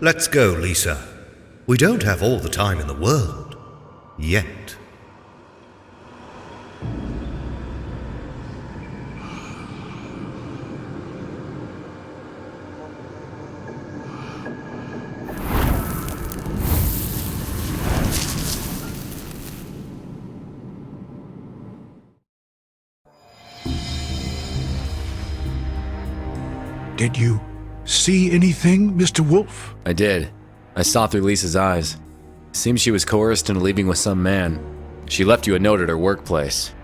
Let's go, Lisa. We don't have all the time in the world. Yet. Did you see anything, Mr. Wolfe? I did. I saw through Lisa's eyes. Seems she was coerced into leaving with some man. She left you a note at her workplace.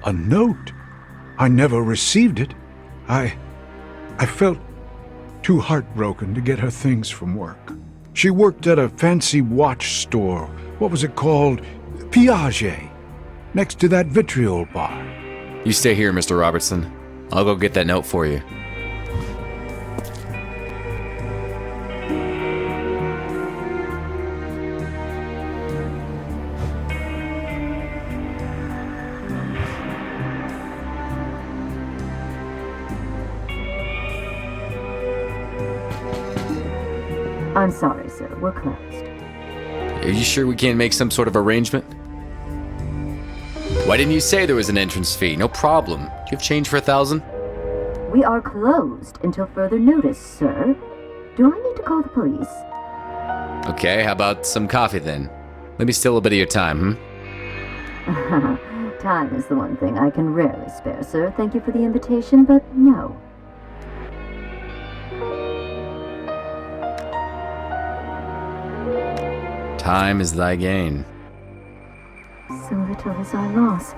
A note? I never received it. I felt too heartbroken to get her things from work. She worked at a fancy watch store. What was it called? Piaget. Next to that vitriol bar. You stay here, Mr. Robertson. I'll go get that note for you. I'm sorry, sir. We're closed. Are you sure we can't make some sort of arrangement? Why didn't you say there was an entrance fee? No problem. Do you have change for 1,000? We are closed until further notice, sir. Do I need to call the police? Okay, how about some coffee then? Let me steal a bit of your time, Time is the one thing I can rarely spare, sir. Thank you for the invitation, but no. Time is thy gain. So little is our loss.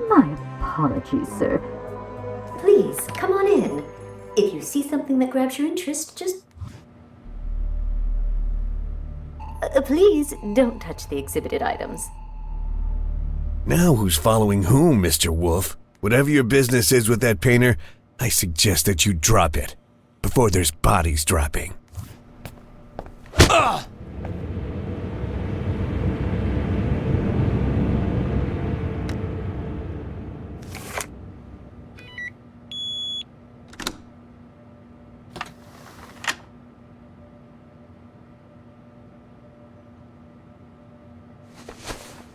My apologies, sir. Please, come on in. If you see something that grabs your interest, just... please don't touch the exhibited items. Now who's following whom, Mr. Wolfe? Whatever your business is with that painter, I suggest that you drop it before there's bodies dropping. Ah!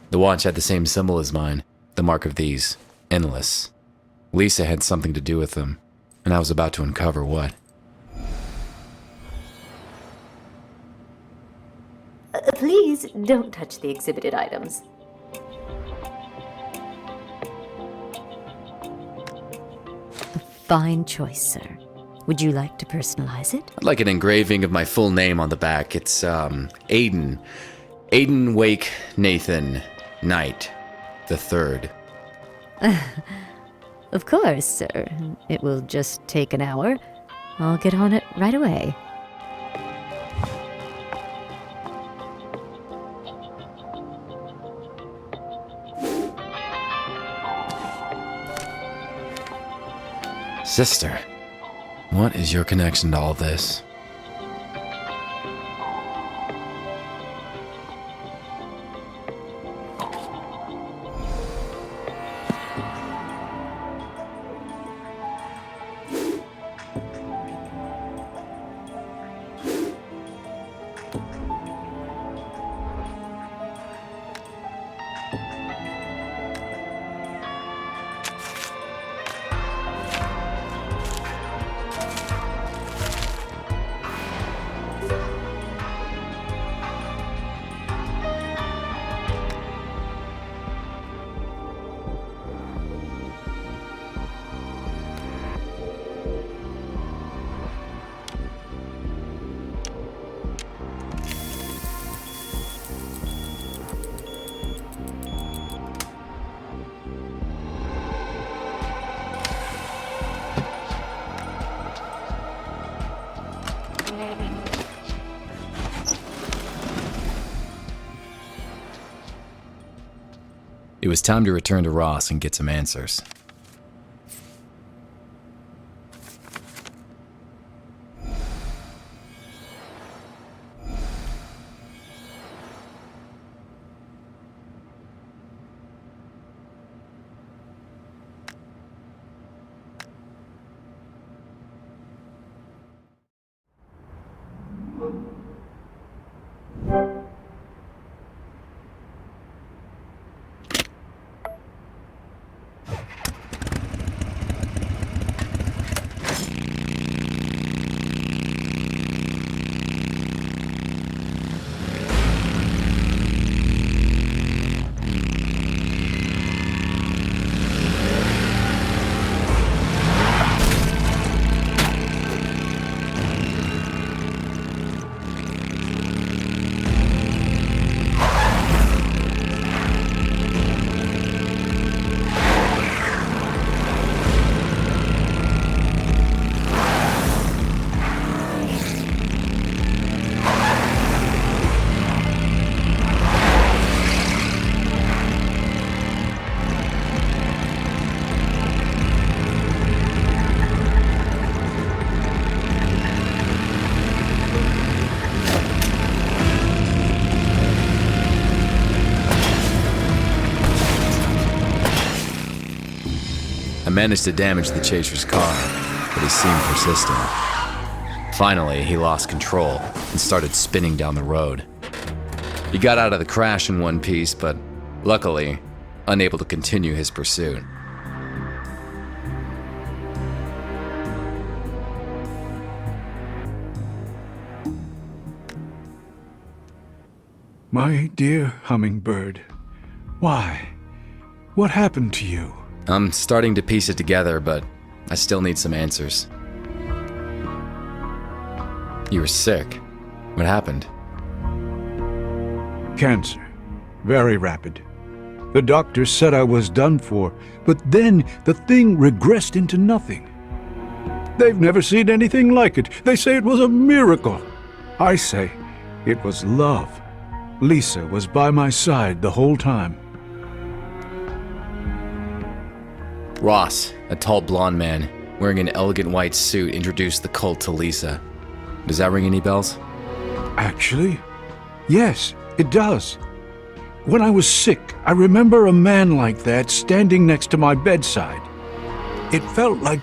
The watch had the same symbol as mine, the mark of these, endless. Lisa had something to do with them, and I was about to uncover what. Please don't touch the exhibited items. A fine choice, sir. Would you like to personalize it? I'd like an engraving of my full name on the back. It's, Aiden. Aiden Wake Nathan Knight the Third. Of course, sir. It will just take an hour. I'll get on it right away. Sister, what is your connection to all this? It was time to return to Ross and get some answers. managed to damage the chaser's car, but he seemed persistent. Finally, he lost control and started spinning down the road. He got out of the crash in one piece, but luckily, unable to continue his pursuit. My dear hummingbird, why? What happened to you? I'm starting to piece it together, but I still need some answers. You were sick. What happened? Cancer. Very rapid. The doctor said I was done for, but then the thing regressed into nothing. They've never seen anything like it. They say it was a miracle. I say it was love. Lisa was by my side the whole time. Ross, a tall blonde man, wearing an elegant white suit, introduced the cult to Lisa. Does that ring any bells? Actually, yes, it does. When I was sick, I remember a man like that standing next to my bedside. It felt like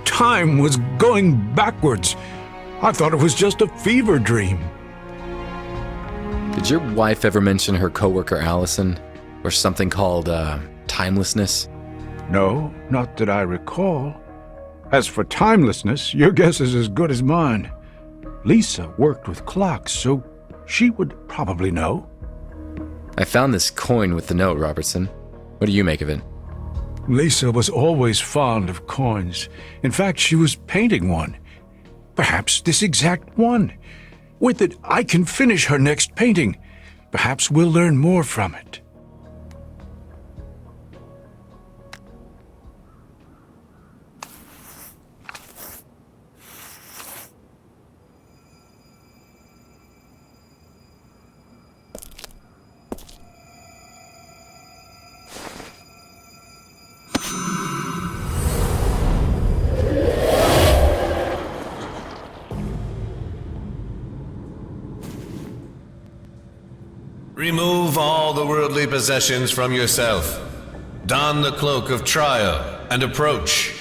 time was going backwards. I thought it was just a fever dream. Did your wife ever mention her coworker Allison, or something called, timelessness? No, not that I recall. As for timelessness, your guess is as good as mine. Lisa worked with clocks, so she would probably know. I found this coin with the note, Robertson. What do you make of it? Lisa was always fond of coins. In fact, she was painting one. Perhaps this exact one. With it, I can finish her next painting. Perhaps we'll learn more from it. Remove all the worldly possessions from yourself. Don the cloak of trial and approach.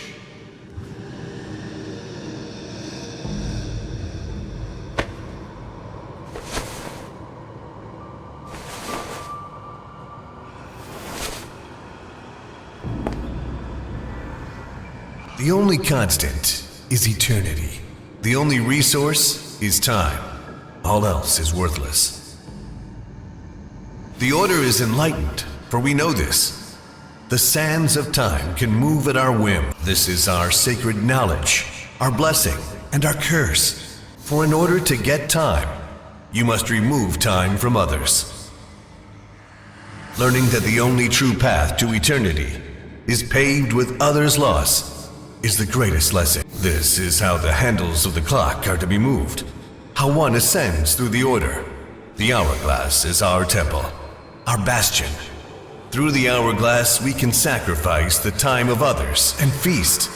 The only constant is eternity. The only resource is time. All else is worthless. The Order is enlightened, for we know this. The sands of time can move at our whim. This is our sacred knowledge, our blessing, and our curse. For in order to get time, you must remove time from others. Learning that the only true path to eternity is paved with others' loss is the greatest lesson. This is how the handles of the clock are to be moved, how one ascends through the Order. The hourglass is our temple, our bastion. Through the hourglass, we can sacrifice the time of others and feast.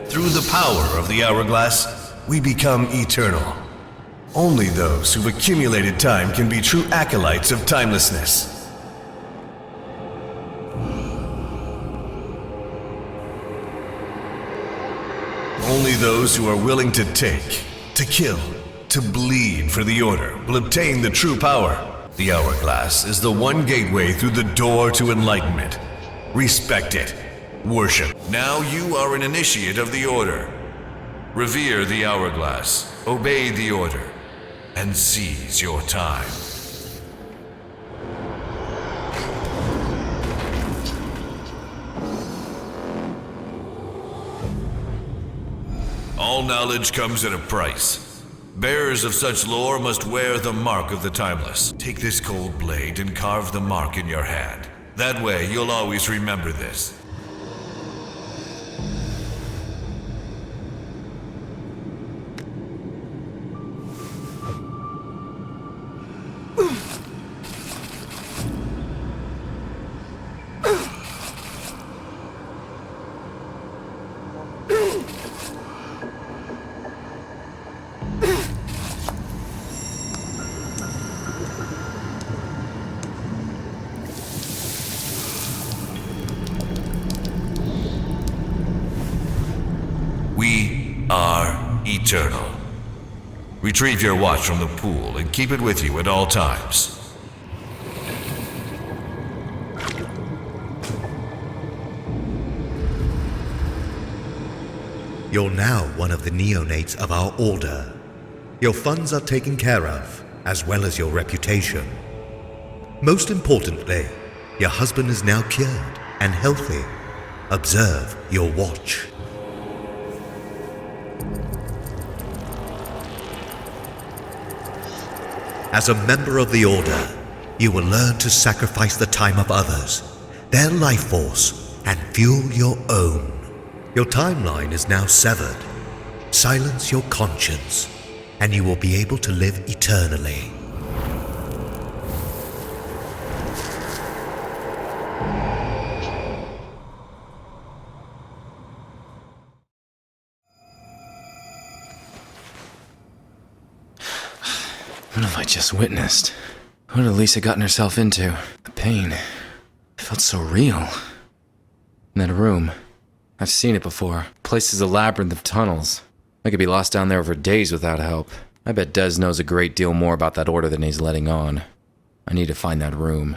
Through the power of the hourglass, we become eternal. Only those who've accumulated time can be true acolytes of timelessness. Only those who are willing to take, to kill, to bleed for the Order will obtain the true power. The hourglass is the one gateway through the door to enlightenment. Respect it. Worship. Now you are an initiate of the Order. Revere the hourglass, obey the Order, and seize your time. All knowledge comes at a price. Bearers of such lore must wear the mark of the timeless. Take this cold blade and carve the mark in your hand. That way, you'll always remember this. eternal. Retrieve your watch from the pool and keep it with you at all times. You're now one of the neonates of our order. Your funds are taken care of, as well as your reputation. Most importantly, your husband is now cured and healthy. Observe your watch. As a member of the Order, you will learn to sacrifice the time of others, their life force, and fuel your own. Your timeline is now severed. Silence your conscience, and you will be able to live eternally. What have I just witnessed? What had Lisa gotten herself into? The pain. It felt so real. In that room. I've seen it before. The place is a labyrinth of tunnels. I could be lost down there for days without help. I bet Des knows a great deal more about that order than he's letting on. I need to find that room.